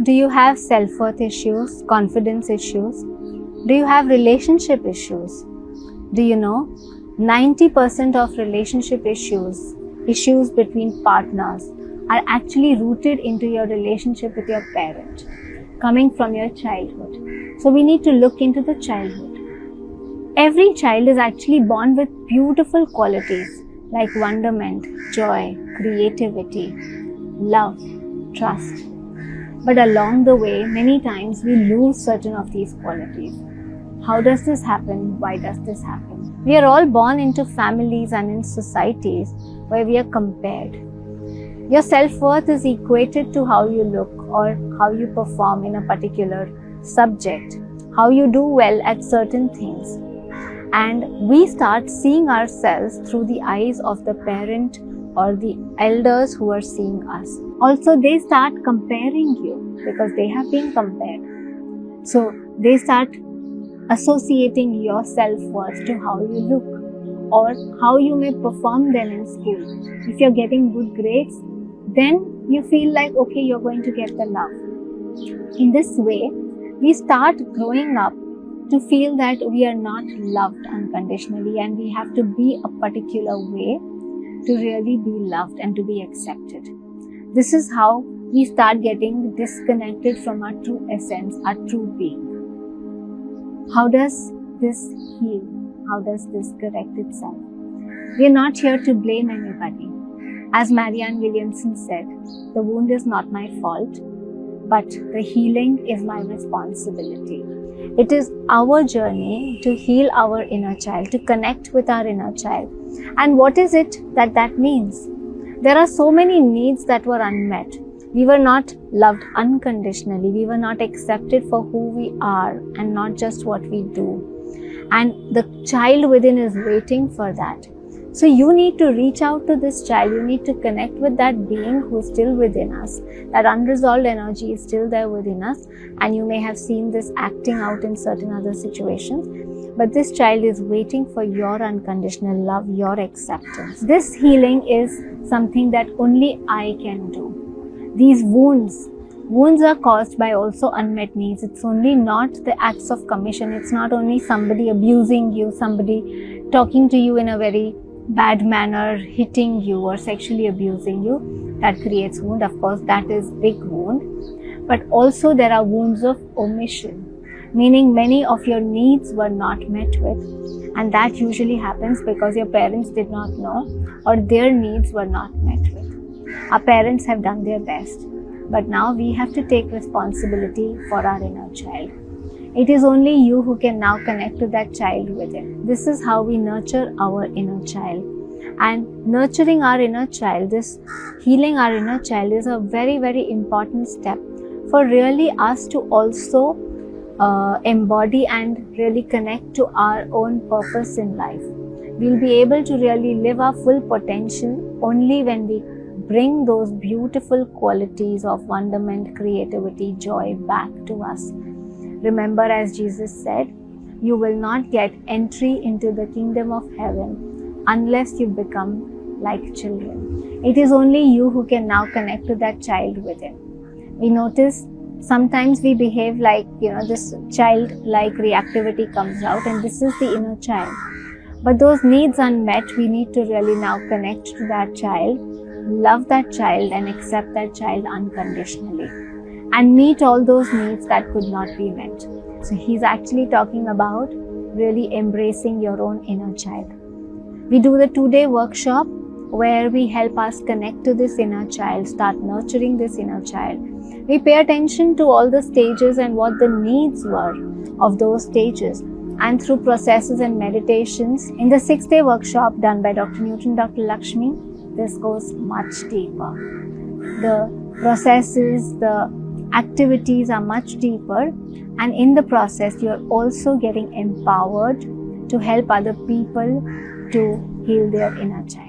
Do you have self-worth issues, confidence issues? Do you have relationship issues? Do you know 90% of relationship issues between partners are actually rooted into your relationship with your parent, coming from your childhood. So we need to look into the childhood. Every child is actually born with beautiful qualities like wonderment, joy, creativity, love, trust. But along the way, many times we lose certain of these qualities. How does this happen? Why does this happen? We are all born into families and in societies where we are compared. Your self-worth is equated to how you look or how you perform in a particular subject, how you do well at certain things. And we start seeing ourselves through the eyes of the parent or the elders who are seeing us. Also, they start comparing you because they have been compared. So they start associating your self-worth to how you look or how you may perform then in school. If you're getting good grades, then you feel like, okay, you're going to get the love. In this way, we start growing up to feel that we are not loved unconditionally and we have to be a particular way to really be loved and to be accepted. This is how we start getting disconnected from our true essence, our true being. How does this heal? How does this correct itself? We are not here to blame anybody. As Marianne Williamson said, the wound is not my fault, but the healing is my responsibility. It is our journey to heal our inner child, to connect with our inner child. And what is it that means? There are so many needs that were unmet. We were not loved unconditionally. We were not accepted for who we are and not just what we do. And the child within is waiting for that. So you need to reach out to this child. You need to connect with that being who is still within us. That unresolved energy is still there within us. And you may have seen this acting out in certain other situations. But this child is waiting for your unconditional love, your acceptance. This healing is something that only I can do. These wounds are caused by also unmet needs. It's only not the acts of commission. It's not only somebody abusing you, somebody talking to you in a very bad manner, hitting you or sexually abusing you that creates wound. Of course, that is big wound. But also there are wounds of omission, meaning many of your needs were not met with, and that usually happens because your parents did not know or their needs were not met with. Our parents have done their best, but now we have to take responsibility for our inner child. It is only you who can now connect to that child within. This is how we nurture our inner child. And nurturing our inner child, this healing our inner child is a very, very important step for really us to also embody and really connect to our own purpose in life. We'll be able to really live our full potential only when we bring those beautiful qualities of wonderment, creativity, joy back to us. Remember, as Jesus said, you will not get entry into the kingdom of heaven unless you become like children. It is only you who can now connect to that child within. We notice sometimes we behave like, this child-like reactivity comes out, and this is the inner child. But those needs unmet, we need to really now connect to that child, love that child and accept that child unconditionally and meet all those needs that could not be met. So he's actually talking about really embracing your own inner child. We do the 2-day workshop where we help us connect to this inner child, start nurturing this inner child. We pay attention to all the stages and what the needs were of those stages. And through processes and meditations, in the 6-day workshop done by Dr. Newton, Dr. Lakshmi, this goes much deeper. The processes, the activities are much deeper, and in the process, you're also getting empowered to help other people to heal their inner child.